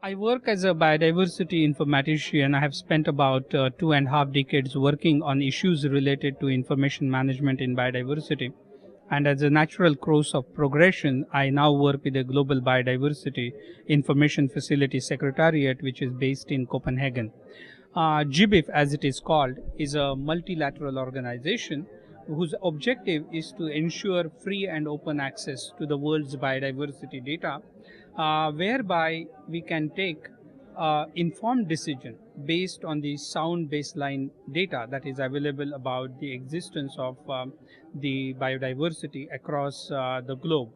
I work as a biodiversity informatician. I have spent about 2.5 decades working on issues related to information management in biodiversity. And as a natural course of progression, I now work with the Global Biodiversity Information Facility Secretariat, which is based in Copenhagen. GBIF, as it is called, is a multilateral organization whose objective is to ensure free and open access to the world's biodiversity data, whereby we can take informed decision based on the sound baseline data that is available about the existence of the biodiversity across the globe.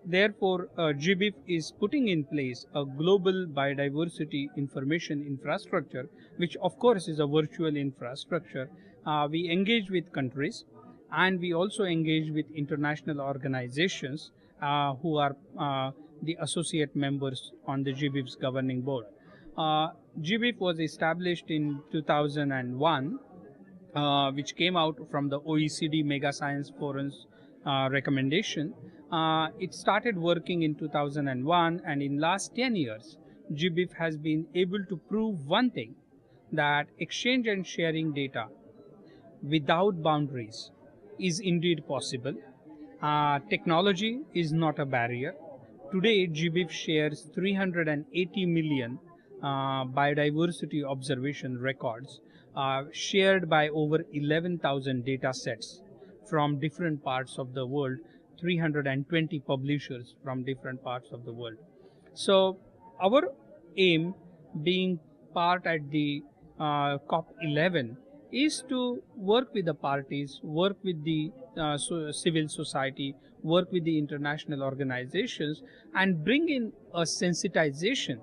Therefore, GBIF is putting in place a global biodiversity information infrastructure, which of course is a virtual infrastructure. We engage with countries, and we also engage with international organizations who are the associate members on the GBIF's governing board. GBIF was established in 2001, which came out from the OECD Mega Science Forum's recommendation. It started working in 2001, and in last 10 years, GBIF has been able to prove one thing, that exchange and sharing data without boundaries is indeed possible. Technology is not a barrier. Today, GBIF shares 380 million biodiversity observation records shared by over 11,000 data sets from different parts of the world, 320 publishers from different parts of the world. So our aim, being part at the COP11, is to work with the parties, work with the civil society, work with the international organizations, and bring in a sensitization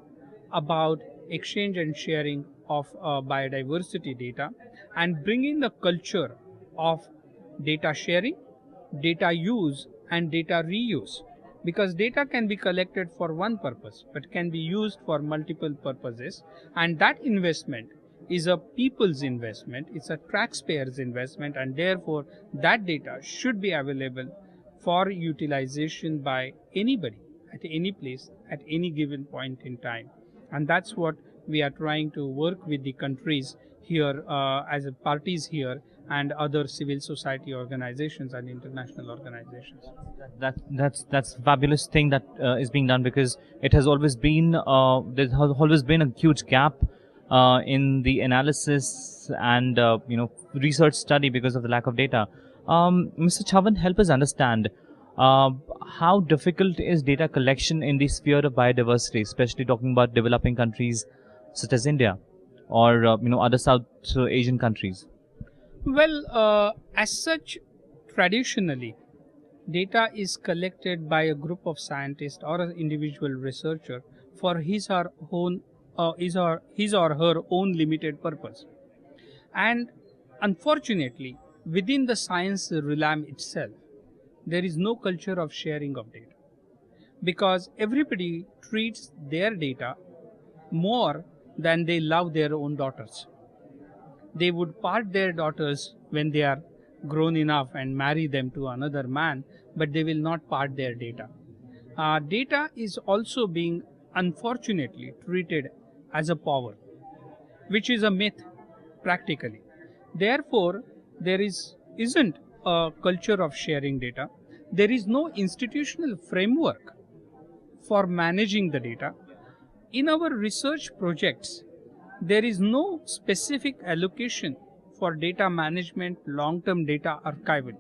about exchange and sharing of biodiversity data, and bring in the culture of data sharing, data use, and data reuse, because data can be collected for one purpose but can be used for multiple purposes, and that investment is a people's investment, it's a taxpayer's investment, and therefore that data should be available for utilization by anybody at any place at any given point in time. And that's what we are trying to work with the countries here as parties here, and other civil society organizations and international organizations. That's a fabulous thing that is being done, because it has always been there has always been a huge gap in the analysis and research study because of the lack of data. Mr. Chavan, help us understand how difficult is data collection in the sphere of biodiversity, especially talking about developing countries such as India or other South Asian countries. Well, as such, traditionally, data is collected by a group of scientists or an individual researcher for his or her own limited purpose. And unfortunately, within the science realm itself, there is no culture of sharing of data, because everybody treats their data more than they love their own daughters. They would part their daughters when they are grown enough and marry them to another man, but they will not part their data. Data is also being unfortunately treated as a power, which is a myth practically. Therefore, there isn't a culture of sharing data. There is no institutional framework for managing the data. In our research projects, there is no specific allocation for data management, long-term data archival.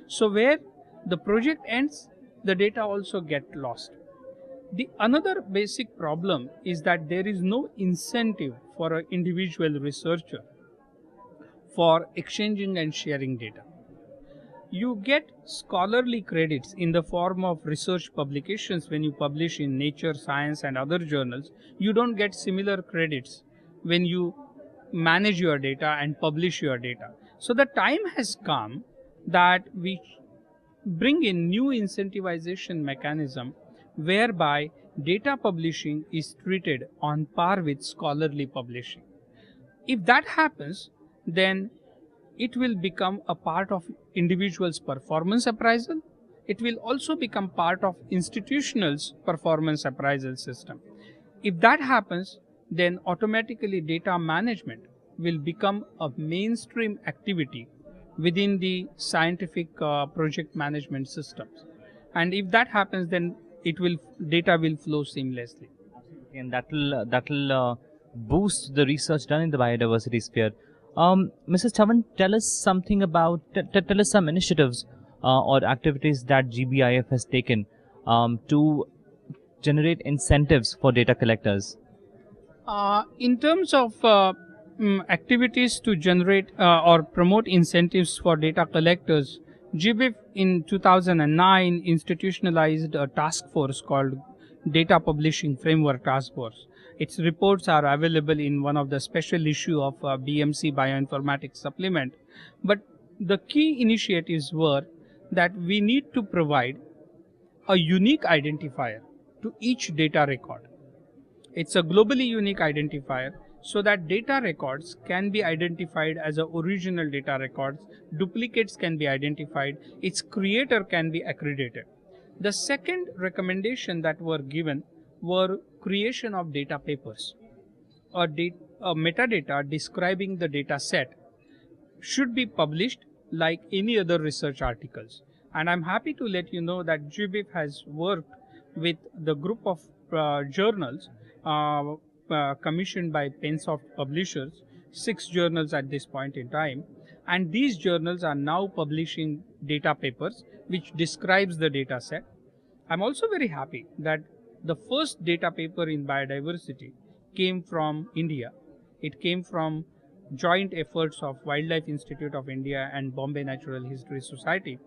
So where the project ends, the data also get lost. The another basic problem is that there is no incentive for an individual researcher for exchanging and sharing data. You get scholarly credits in the form of research publications when you publish in Nature, Science, and other journals. You don't get similar credits when you manage your data and publish your data. So the time has come that we bring in new incentivization mechanism whereby data publishing is treated on par with scholarly publishing. If that happens, then it will become a part of individuals' performance appraisal. It will also become part of institutionals' performance appraisal system. If that happens, then automatically data management will become a mainstream activity within the scientific project management systems. And if that happens, then data will flow seamlessly. And that'll boost the research done in the biodiversity sphere. Mr. Chavan, tell us something about tell us some initiatives or activities that GBIF has taken to generate incentives for data collectors. In terms of activities to generate or promote incentives for data collectors, GBIF in 2009 institutionalized a task force called Data Publishing Framework Task Force. Its reports are available in one of the special issue of BMC Bioinformatics Supplement. But the key initiatives were that we need to provide a unique identifier to each data record. It's a globally unique identifier so that data records can be identified as a original data records, duplicates can be identified, its creator can be accredited. The second recommendation that were given were creation of data papers. A metadata describing the data set should be published like any other research articles. And I'm happy to let you know that GBIF has worked with the group of journals commissioned by Pensoft Publishers, 6 journals at this point in time, and these journals are now publishing data papers which describes the data set. I'm also very happy that the first data paper in biodiversity came from India. It came from joint efforts of Wildlife Institute of India and Bombay Natural History Society,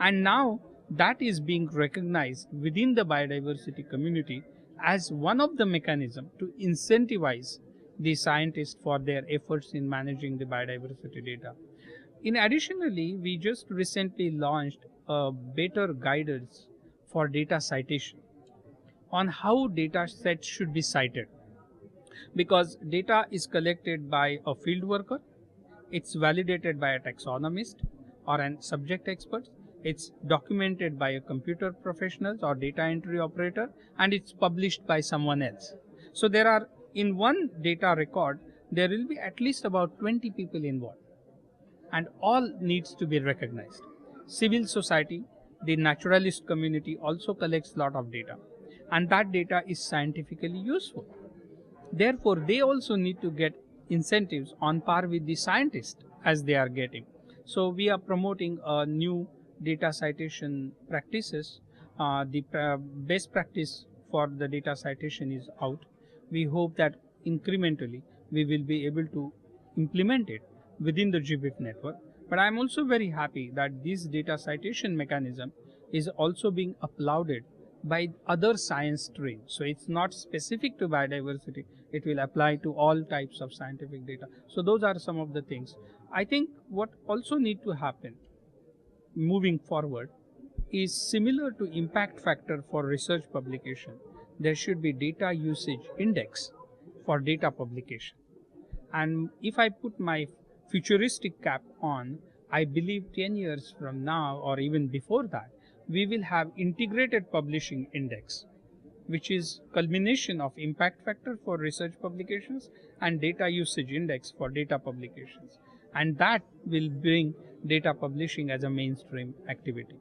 and now that is being recognized within the biodiversity community as one of the mechanisms to incentivize the scientists for their efforts in managing the biodiversity data. Additionally, we just recently launched a better guidance for data citation on how data sets should be cited, because data is collected by a field worker, it's validated by a taxonomist or an subject expert, it's documented by a computer professional or data entry operator, and it's published by someone else. So there are, in one data record, there will be at least about 20 people involved, and all needs to be recognized. Civil society, the naturalist community also collects a lot of data, and that data is scientifically useful. Therefore, they also need to get incentives on par with the scientists as they are getting. So we are promoting a new data citation practices. The best practice for the data citation is out. We hope that incrementally we will be able to implement it within the GBIF network. But I am also very happy that this data citation mechanism is also being applauded by other science streams. So it's not specific to biodiversity, it will apply to all types of scientific data. So those are some of the things. I think what also need to happen moving forward is similar to impact factor for research publication. There should be data usage index for data publication. And if I put my futuristic cap on, I believe 10 years from now or even before that, we will have integrated publishing index, which is culmination of impact factor for research publications and data usage index for data publications. And that will bring data publishing as a mainstream activity.